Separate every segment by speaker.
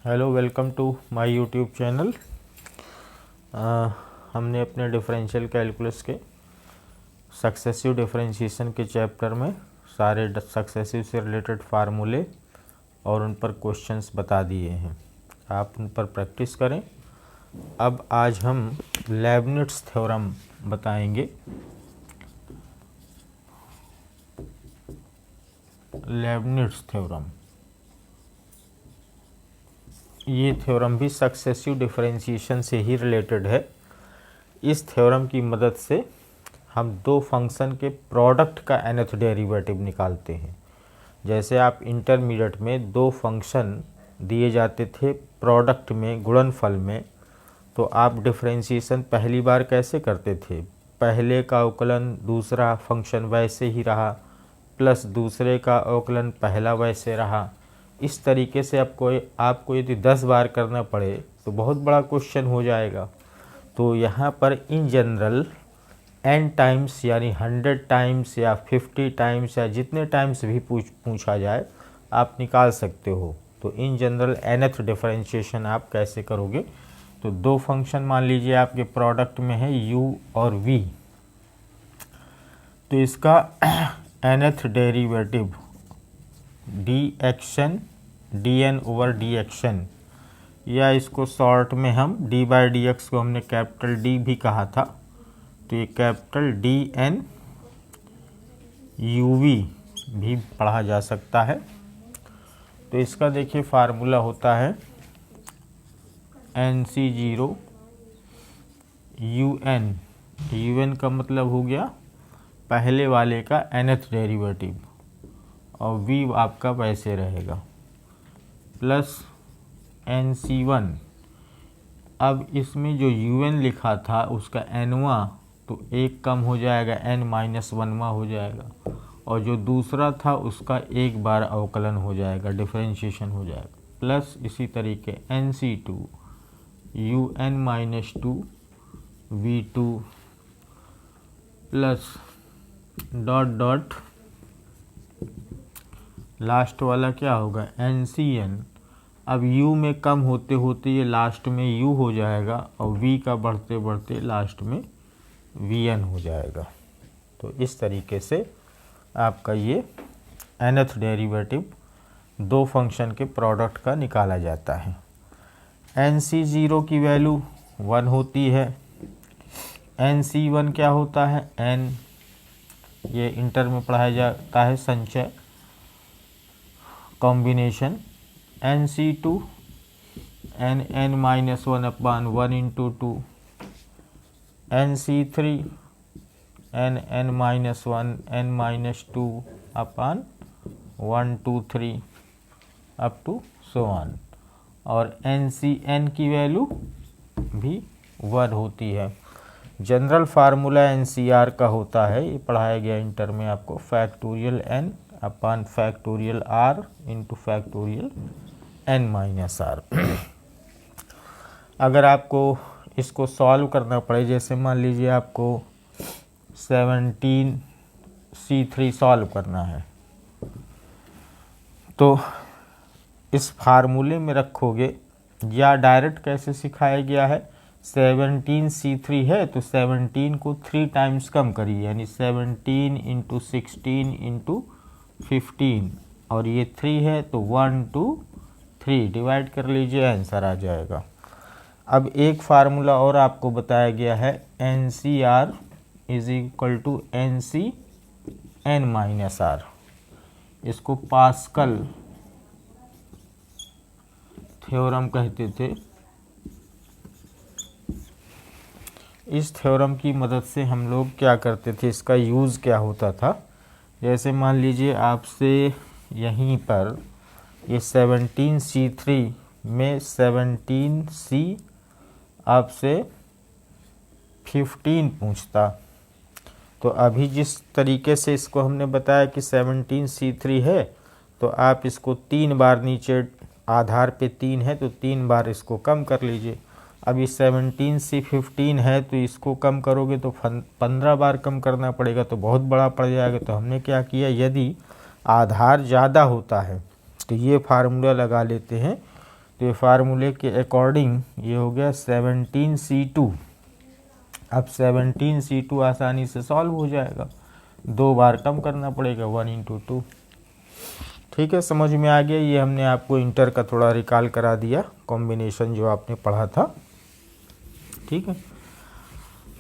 Speaker 1: Hello, welcome to my YouTube channel. हमने अपने differential calculus के सक्सेसिव डिफरेंशिएशन के चैप्टर में सारे सक्सेसिव से रिलेटेड फार्मूले और उन पर क्वेश्चंस बता दिए हैं। आप उन पर प्रैक्टिस करें। अब आज हम लेबनिट्ज़ थ्योरम बताएंगे। लेबनिट्ज़ थ्योरम, ये थ्योरम भी सक्सेसिव डिफरेंशिएशन से ही रिलेटेड है। इस थ्योरम की मदद से हम दो फंक्शन के प्रोडक्ट का nth डेरिवेटिव निकालते हैं। जैसे आप इंटरमीडिएट में दो फंक्शन दिए जाते थे प्रोडक्ट में, गुणनफल में, तो आप डिफरेंशिएशन पहली बार कैसे करते थे? पहले का अवकलन दूसरा फंक्शन वैसे ही रहा, प्लस दूसरे का अवकलन पहला वैसे रहा। इस तरीके से आपको यदि 10 बार करना पड़े तो बहुत बड़ा क्वेश्चन हो जाएगा। तो यहाँ पर इन जनरल n टाइम्स यानी 100 टाइम्स या 50 टाइम्स या जितने टाइम्स भी पूछा जाए आप निकाल सकते हो। तो इन जनरल nth डिफरेंशिएशन आप कैसे करोगे? तो दो फंक्शन मान लीजिए आपके प्रोडक्ट में है u और v, तो इसका nth derivative dn over dxn, या इसको शॉर्ट में हम d बाई डी एक्स को हमने कैपिटल D भी कहा था, तो ये कैपिटल dn uv भी पढ़ा जा सकता है। तो इसका देखिए फार्मूला होता है nc0 un का मतलब हो गया पहले वाले का nth डेरिवेटिव और v आपका वैसे रहेगा, प्लस nc1। अब इसमें जो un लिखा था उसका nवा तो एक कम हो जाएगा, n-1वां हो जाएगा, और जो दूसरा था उसका एक बार अवकलन हो जाएगा, डिफरेंशिएशन हो जाएगा, प्लस इसी तरीके nc2 un-2 v2 plus dot dot last वाला क्या होगा ncn। अब u में कम होते होते ये लास्ट में u हो जाएगा और v का बढ़ते बढ़ते लास्ट में vn हो जाएगा। तो इस तरीके से आपका ये nth डेरिवेटिव दो फंक्शन के प्रोडक्ट का निकाला जाता है। nc0 की वैल्यू 1 होती है। nc1 क्या होता है? n, ये इंटर में पढ़ाया जाता है संचय, combination. nc2 n-1 upon 1 into 2, nc3 n-1 n-2 upon 1 2 3 up to so on, और ncn की वैल्यू भी 1 होती है। जनरल फार्मूला ncr का होता है, ये पढ़ाया गया इंटर में आपको, factorial n upon factorial r into factorial n-r। अगर आपको इसको सॉल्व करना पड़े, जैसे मान लीजिए आपको 17c3 सॉल्व करना है, तो इस फार्मूले में रखोगे, या डायरेक्ट कैसे सिखाया गया है, 17c3 है तो 17 को 3 टाइम्स कम करिए, यानी 17 इंटू 16 इंटू 15, और ये 3 है तो 1 2 3 डिवाइड कर लीजिए, आंसर आ जाएगा। अब एक फार्मूला और आपको बताया गया है, ncr is equal to nc(n-r), इसको पास्कल थ्योरम कहते थे। इस थ्योरम की मदद से हम लोग क्या करते थे, इसका यूज़ क्या होता था? जैसे मान लीजिए आपसे यहीं पर ये 17c3 में 17c आपसे 15 पूछता, तो अभी जिस तरीके से इसको हमने बताया कि 17c3 है, तो आप इसको 3 बार, नीचे आधार पे 3 है तो 3 बार इसको कम कर लीजिए। अभी 17 से 15 है तो इसको कम करोगे तो 15 बार कम करना पड़ेगा, तो बहुत बड़ा पड़ जाएगा। तो हमने क्या किया, यदि आधार ज़्यादा होता है तो ये फार्मूला लगा लेते हैं, तो ये फार्मूले के अकॉर्डिंग ये हो गया 17C2। अब 17C2 आसानी से सॉल्व हो जाएगा, 2 बार कम करना पड़ेगा, 1 × 2। ठीक है, समझ में आ गया। ये हमने आपको इंटर का थोड़ा रिकॉल करा दिया, कॉम्बिनेशन जो आपने पढ़ा था। ठीक है,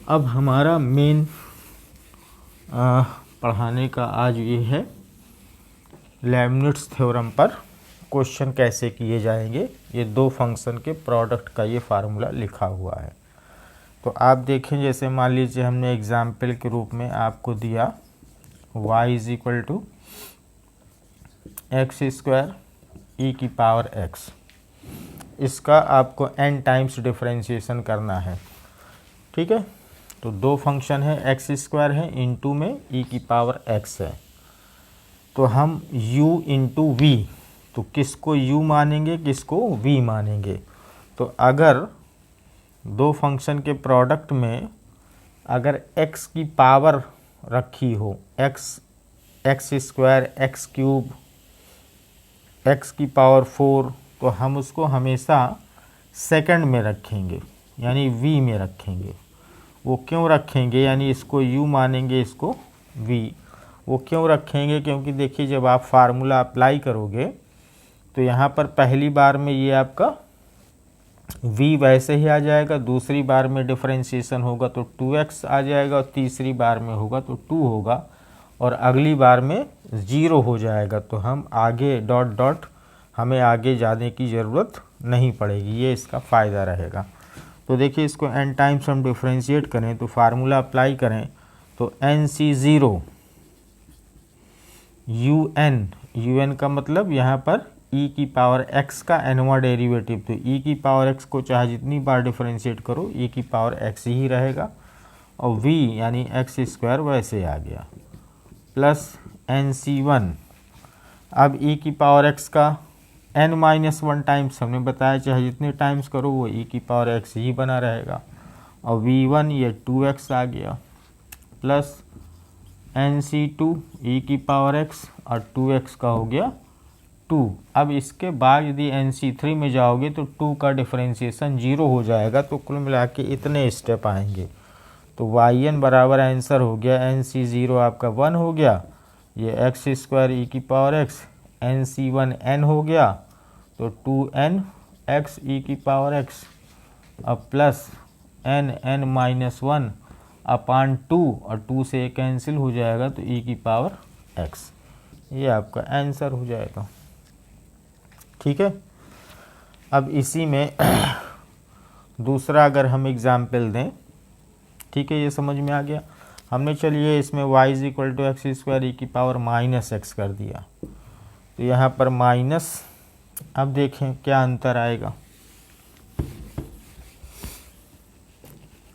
Speaker 1: अब हमारा मेन पढ़ाने का आज ये है लेibniz थ्योरम पर क्वेश्चन कैसे किए जाएंगे। ये 2 फंक्शन के प्रोडक्ट का ये फार्मूला लिखा हुआ है। तो आप देखें, जैसे मान लीजिए हमने एग्जाम्पल के रूप में आपको दिया y = x² e⁻x। इसका आपको n टाइम्स डिफरेंशिएशन करना है। ठीक है, तो 2 फंक्शन है, x² है, इंटू में e⁻x है। तो हम u × v, तो किसको u मानेंगे, किसको v मानेंगे। तो अगर 2 फंक्शन के प्रोडक्ट में अगर x की पावर रखी हो, x² x³ x की पावर 4, तो हम उसको हमेशा सेकंड में रखेंगे, यानी v में रखेंगे। वो क्यों रखेंगे, यानी इसको u मानेंगे, इसको v। वो क्यों रखेंगे, क्योंकि देखिए जब आप फार्मूला अप्लाई करोगे तो यहाँ पर पहली बार में ये आपका v वैसे ही आ जाएगा, दूसरी बार में डिफरेंशिएशन होगा तो 2x आ जाएगा, और तीसरी बार में होगा तो 2 होगा, और अगली बार में 0 हो जाएगा। तो हम आगे डॉट डॉट, हमें आगे जाने की ज़रूरत नहीं पड़ेगी, ये इसका फ़ायदा रहेगा। तो देखिए इसको n टाइम्स हम डिफ्रेंशिएट करें तो फार्मूला अप्लाई करें तो NC0 un का मतलब यहाँ पर e⁻x का nवां डेरिवेटिव। तो e⁻x को चाहे जितनी बार डिफरेंशिएट करो e⁻x ही रहेगा, और v यानी x² वैसे आ गया, प्लस NC1। अब e⁻x का n-1 टाइम्स हमने बताया, चाहे जितने टाइम्स करो वो e⁻x ही बना रहेगा, और v1 ये 2x आ गया, प्लस NC2 e⁻x और 2x का हो गया 2। अब इसके बाद यदि NC3 में जाओगे तो 2 का डिफरेंशिएशन 0 हो जाएगा। तो कुल मिला के इतने स्टेप आएंगे। तो yn बराबर आंसर हो गया, NC0 आपका 1 हो गया, ये x² e⁻x, NC1 n हो गया तो 2nx e⁻x, अब प्लस n-1 अपान 2, और 2 से कैंसिल हो जाएगा तो e⁻x, ये आपका आंसर हो जाएगा। ठीक है, अब इसी में दूसरा अगर हम एग्जाम्पल दें, ठीक है, ये समझ में आ गया। हमने चलिए इसमें y = x² e⁻x कर दिया, तो यहाँ पर माइनस, अब देखें क्या अंतर आएगा।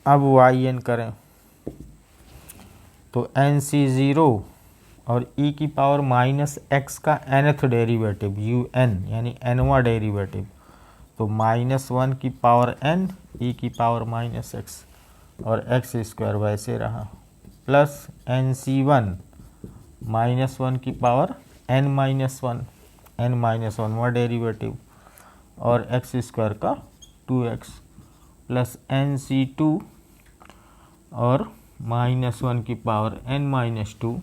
Speaker 1: अब yn करें तो NC0 और e⁻x का nth डेरिवेटिव un यानी nवां डेरिवेटिव, तो -1 की पावर n e⁻x, और x² वैसे रहा, प्लस NC1 -1 की पावर n-1वां डेरिवेटिव, और x² का 2x, प्लस NC2 और -1 की पावर n-2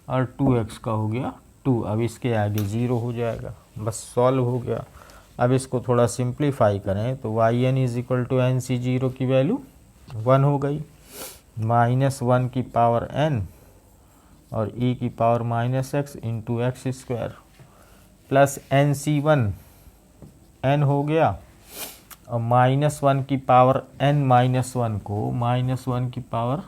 Speaker 1: और 2x का हो गया 2। अब इसके आगे 0 हो जाएगा, बस सॉल्व हो गया। अब इसको थोड़ा सिंप्लीफाई करें तो yn = NC0 की वैल्यू 1 हो गई, -1 की पावर n और e⁻x into x², plus NC1 n हो गया, और -1 की पावर n-1 को, -1 की पावर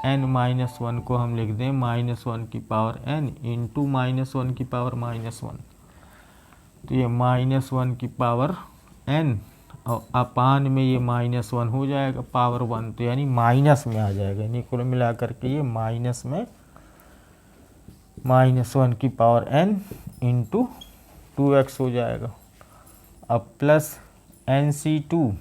Speaker 1: n-1 को हम लिख दें -1 की पावर n इंटू -1 की पावर -1, तो ये -1 की पावर n और अपान में ये -1 हो जाएगा पावर 1, तो यानी माइनस में आ जाएगा, यानी कुल मिलाकर के ये माइनस में -1 की पावर n इंटू 2x हो जाएगा। अब प्लस NC2,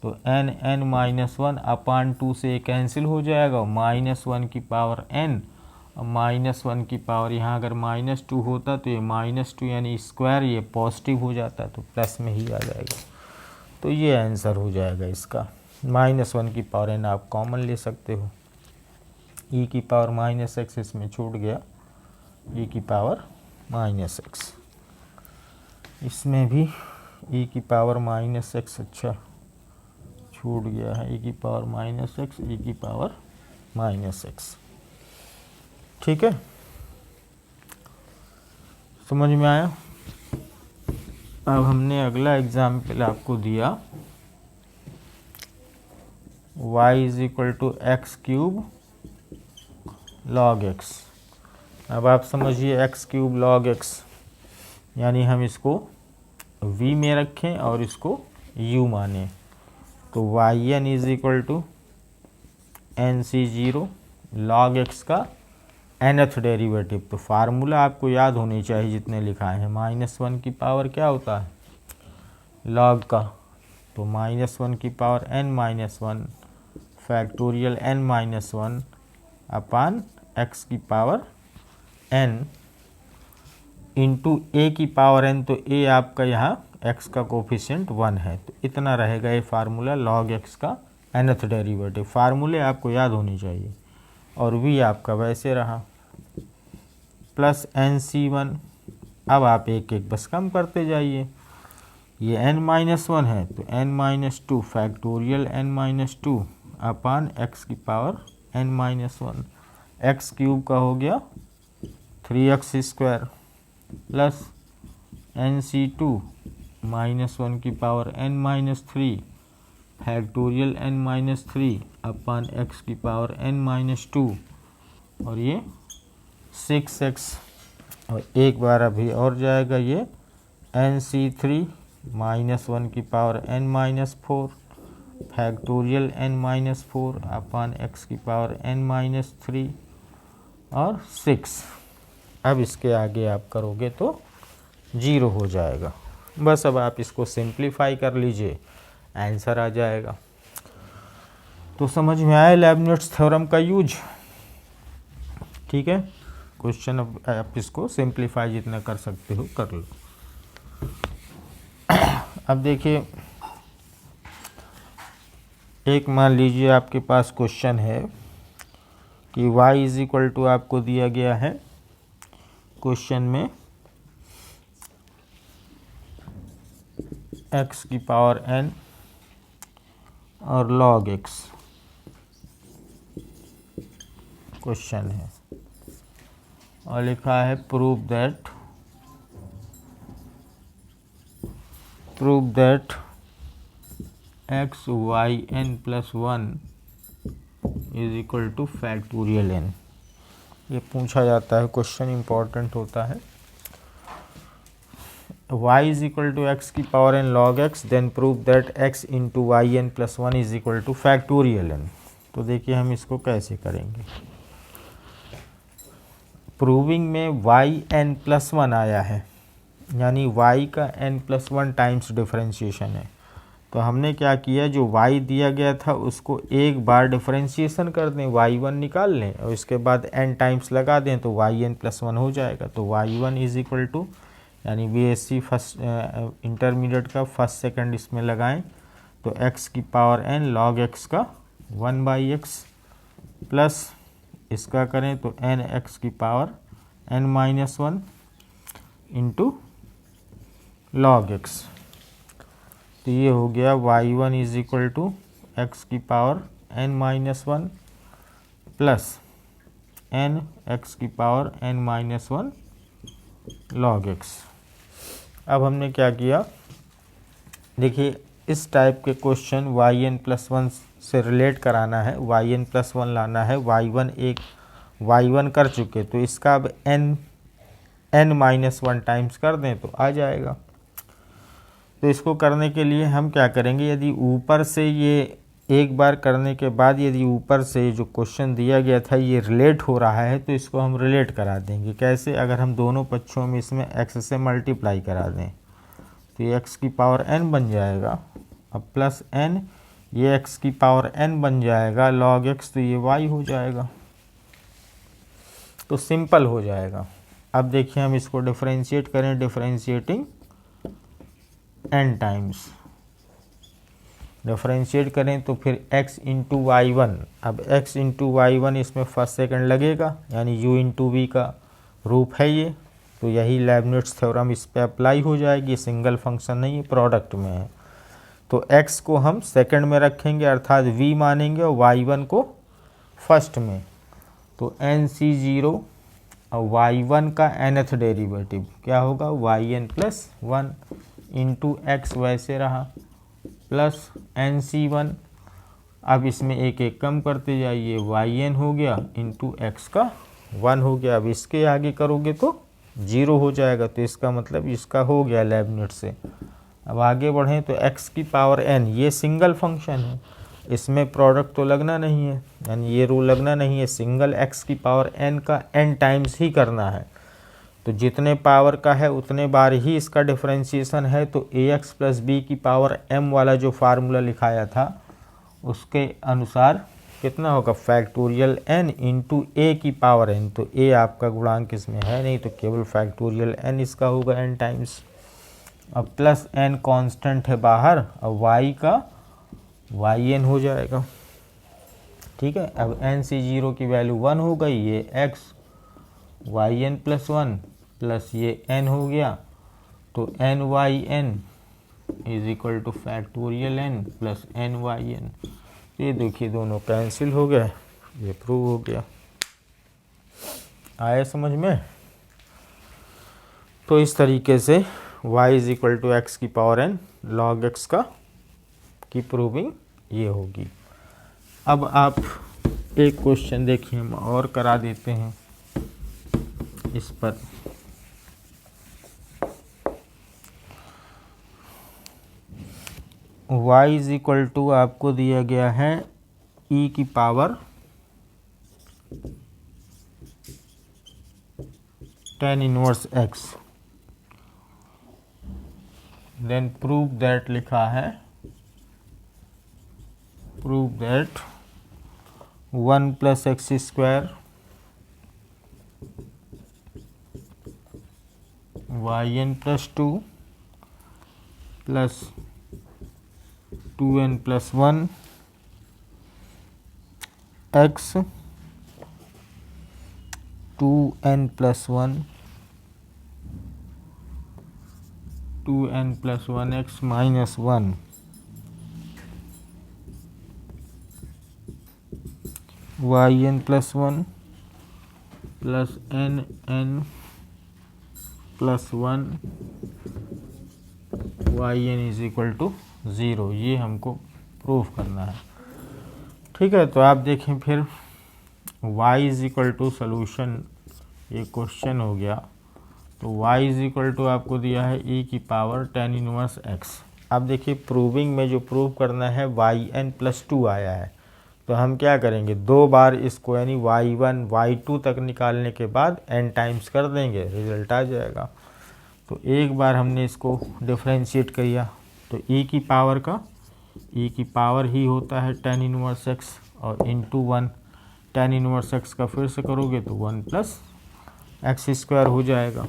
Speaker 1: तो n-1 अपान 2 से कैंसिल हो जाएगा, -1 की पावर n -1 की पावर, यहाँ अगर -2 होता तो ये -2 यानी स्क्वायर, ये पॉजिटिव हो जाता तो प्लस में ही आ जाएगा। तो ये आंसर हो जाएगा इसका। -1 की पावर n आप कॉमन ले सकते हो, e की पावर -x इसमें छूट गया, e की पावर -x, इसमें भी e की पावर -x, अच्छा छूट गया है, e की पावर -x, e की पावर -x। ठीक है, समझ में आया। अब हमने अगला एग्जाम्पल आपको दिया, y = x³ log x। अब आप समझिए x³ log x, यानी हम इसको v में रखें और इसको u माने, तो yn = nc0 log x का nth डेरिवेटिव। तो फार्मूला आपको याद होनी चाहिए जितने लिखाए हैं। -1 की पावर क्या होता है, log का, तो -1 की पावर n-1 फैक्टोरियल n-1 अपान x की पावर n इंटू a की पावर n, तो a आपका यहाँ x का कोफिशिएंट 1 है, तो इतना रहेगा ये फार्मूला log x का nth डेरिवेटिव। फार्मूले आपको याद होनी चाहिए। और v आपका वैसे रहा प्लस nc1। अब आप एक एक बस कम करते जाइए, ये n-1 है तो n-2 फैक्टोरियल n-2 अपान x की पावर n-1, x³ का हो गया 3x² प्लस nc2 -1 की पावर n-3 फैक्टोरियल n-3 अपान x की पावर n-2, और ये 6x, और एक बार अभी और जाएगा ये nc3 -1 की पावर n-4 फैक्टोरियल n-4 अपान x की पावर n-3 और 6। अब इसके आगे आप करोगे तो 0 हो जाएगा। बस अब आप इसको सिंप्लीफाई कर लीजिए, आंसर आ जाएगा। तो समझ में आया लेबनिट्ज़ थ्योरम का यूज। ठीक है, क्वेश्चन अब आप इसको सिंप्लीफाई जितना कर सकते हो कर लो। अब देखिए, एक मान लीजिए आपके पास क्वेश्चन है कि y = आपको दिया गया है क्वेश्चन में x की पावर n और log x क्वेश्चन है, और लिखा है prove that x y n + 1 = factorial n। ये पूछा जाता है, क्वेश्चन इम्पोर्टेंट होता है। y = x की power n log x, then prove that x × yn + 1 = factorial n। तो देखिए हम इसको कैसे करेंगे। प्रूविंग में yn + 1 आया है, यानी y का n+1 टाइम्स डिफरेंशिएशन है। तो हमने क्या किया, जो y दिया गया था उसको एक बार डिफरेंशिएशन कर दें, y1 निकाल लें और इसके बाद n टाइम्स लगा दें तो yn + 1 हो जाएगा। तो y1 = यानी BSc फर्स्ट इंटरमीडिएट का फर्स्ट सेकंड इसमें लगाएं तो x की पावर n log x का 1/x प्लस इसका करें तो nx की power n-1 into log x। तो ये हो गया y1 = x की पावर n-1 प्लस nx की पावर n-1 log x। अब हमने क्या किया, देखिए इस टाइप के क्वेश्चन yn + 1 से रिलेट कराना है, yn + 1 लाना है, y1 कर चुके तो इसका अब n-1 टाइम्स कर दें तो आ जाएगा। तो इसको करने के लिए हम क्या करेंगे, यदि ऊपर से ये एक बार करने के बाद यदि ऊपर से जो क्वेश्चन दिया गया था ये रिलेट हो रहा है तो इसको हम रिलेट करा देंगे। कैसे, अगर हम दोनों पक्षों में इसमें x से मल्टीप्लाई करा दें तो ये x की पावर n बन जाएगा, अब प्लस n, ये x की पावर n बन जाएगा log x, तो ये y हो जाएगा। तो सिंपल हो जाएगा। अब देखिए हम इसको डिफरेंशिएट करें, डिफरेंशिएटिंग n टाइम्स, डिफरेंशिएट करें तो फिर x इंटू वाई वन, अब x इंटू वाई वन इसमें फर्स्ट सेकंड लगेगा, यानी u इंटू वी का रूप है ये, तो यही लेibniz थ्योरम इस पे अप्लाई हो जाएगी। सिंगल फंक्शन नहीं है, प्रोडक्ट में है, तो x को हम सेकंड में रखेंगे अर्थात v मानेंगे और y1 को फर्स्ट में, तो nc0 और y1 का nth डेरिवेटिव क्या होगा, yn प्लस 1 इंटू एक्स वैसे रहा प्लस nc1, अब इसमें एक एक कम करते जाइए, yn हो गया इंटू एक्स का 1 हो गया। अब इसके आगे करोगे तो 0 हो जाएगा, तो इसका मतलब इसका हो गया लेibniz से। अब आगे बढ़ें तो x की पावर n, ये सिंगल फंक्शन है, इसमें प्रोडक्ट तो लगना नहीं है, यानी ये रूल लगना नहीं है, सिंगल x की पावर n का n टाइम्स ही करना है, तो जितने पावर का है उतने बार ही इसका डिफरेंशिएशन है। तो ax प्लस बी की पावर m वाला जो फार्मूला लिखाया था उसके अनुसार कितना होगा, फैक्टोरियल n इंटू a की पावर n, तो a आपका गुणांक इसमें है नहीं, तो केवल फैक्टोरियल n इसका होगा n टाइम्स। अब प्लस n कांस्टेंट है बाहर, अब y का yn हो जाएगा, ठीक है। अब nc0 की वैल्यू 1 हो गई, ये x yn प्लस 1 प्लस ये n हो गया, तो nyn is equal two factorial n plus nyn, ये देखिए दोनों कैंसिल हो गए, ये प्रूव हो गया। आया समझ में? तो इस तरीके से y is equal to x की पावर n log x का की प्रूविंग ये होगी। अब आप एक क्वेश्चन देखिए, हम और करा देते हैं इस पर। y इज इक्वल टू आपको दिया गया है e की power 10 inverse x, then prove that लिखा है, prove that 1 plus x square yn plus 2 plus 2n plus 1 x 2n plus 1 2n plus 1x minus 1 yn plus 1 plus nn plus 1 yn is equal to 0, ये हमको proof करना है, ठीक है। तो आप देखें फिर y is equal to solution, ये क्वेश्चन हो गया, तो y इज इक्वल टू आपको दिया है e की पावर 10 इनवर्स x। अब देखिए प्रूविंग में जो प्रूव करना है yn प्लस 2 आया है, तो हम क्या करेंगे, दो बार इसको यानी y1 y2 तक निकालने के बाद n टाइम्स कर देंगे, रिजल्ट आ जाएगा। तो एक बार हमने इसको डिफरेंशिएट किया, तो e की पावर का e की पावर ही होता है 10 इनवर्स x, और इंटू 1 10 इनवर्स x का फिर से करोगे तो 1 प्लस एक्स स्क्वायर हो जाएगा।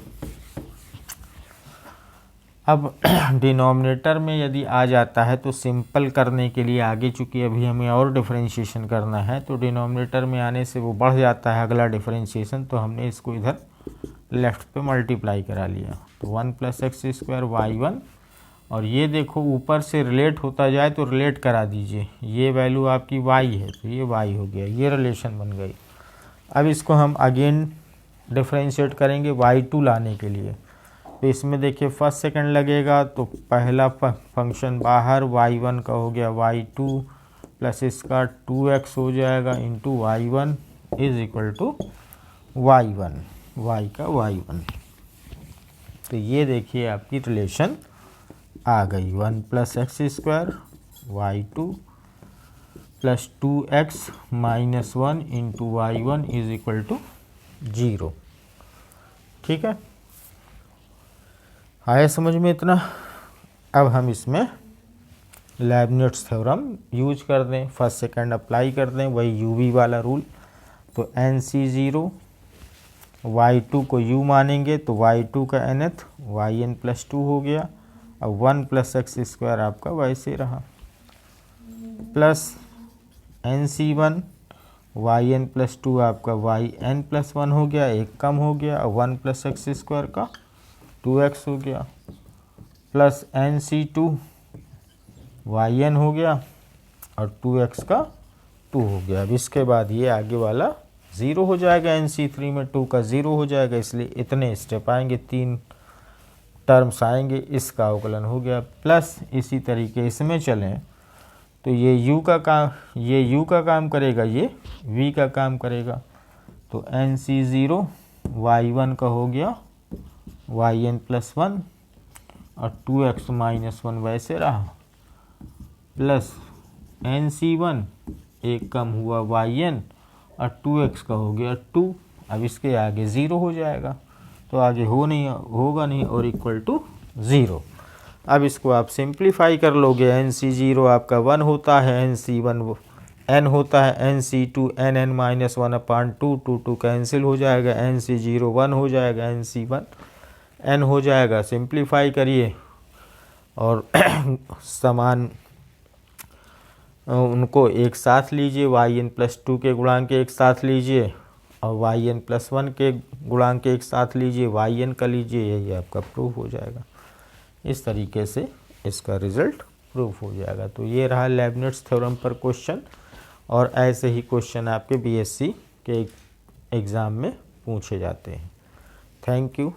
Speaker 1: अब डिनोमिनेटर में यदि आ जाता है तो सिंपल करने के लिए आगे, चूँकि अभी हमें और डिफरेंशिएशन करना है, तो डिनोमिनेटर में आने से वो बढ़ जाता है अगला डिफरेंशिएशन, तो हमने इसको इधर लेफ़्ट पे मल्टीप्लाई करा लिया, तो 1 प्लस एक्स स्क्वायर y1, और ये देखो ऊपर से रिलेट होता जाए तो रिलेट करा दीजिए, ये वैल्यू आपकी y है तो ये y हो गया, ये रिलेशन बन गई। अब इसको हम अगेन डिफरेंशिएट करेंगे y2 लाने के लिए, तो इसमें देखिए फर्स्ट सेकंड लगेगा, तो पहला फंक्शन बाहर y1 का हो गया y2 प्लस इसका 2x हो जाएगा into y1 is equal to y1, y का y1, तो ये देखिए आपकी रिलेशन आ गई, 1 plus x square y2 plus 2x minus 1 into y1 is equal to 0, ठीक है। आया समझ में इतना? अब हम इसमें लेibniz थ्योरम यूज कर दें, फर्स्ट सेकंड अप्लाई कर दें, वही यूवी वाला रूल, तो nc0 y2 को u मानेंगे तो y2 का nth yn+2 हो गया। अब 1 + x² आपका वैसे रहा, प्लस nc1 yn+2 आपका yn+1 हो गया, एक कम हो गया, 1 + x² का 2x हो गया, प्लस nc2 yn हो गया और 2x का 2 हो गया। अब इसके बाद ये आगे वाला 0 हो जाएगा, nc3 में 2 का 0 हो जाएगा, इसलिए इतने स्टेप आएंगे, 3 टर्म्स आएंगे, इसका अवकलन हो गया। प्लस इसी तरीके इसमें चलें तो ये u का काम करेगा, ये v का काम करेगा, तो nc0 y1 का हो गया yn+1 और 2x - 1 वैसे रहा, प्लस nc1 एक कम हुआ yn और 2x का हो गया 2। अब इसके आगे 0 हो जाएगा, तो आगे होगा नहीं और इक्वल टू 0। अब इसको आप सिंप्लीफाई कर लोगे, nc0 आपका 1 होता है, nc1 n होता है, nc2 nn-1/2, 2 कैंसिल हो जाएगा, nc0 1 हो जाएगा, nc1 n हो जाएगा। सिंप्लीफाई करिए और समान उनको एक साथ लीजिए, yn+2 के गुणांक एक साथ लीजिए और yn+1 के गुणांक एक साथ लीजिए, yn का लीजिए, यही आपका प्रूफ हो जाएगा। इस तरीके से इसका रिजल्ट प्रूफ हो जाएगा। तो ये रहा लेबनिट्ज़ थ्योरम पर क्वेश्चन, और ऐसे ही क्वेश्चन आपके बीएससी के एग्ज़ाम में पूछे जाते हैं। Thank you.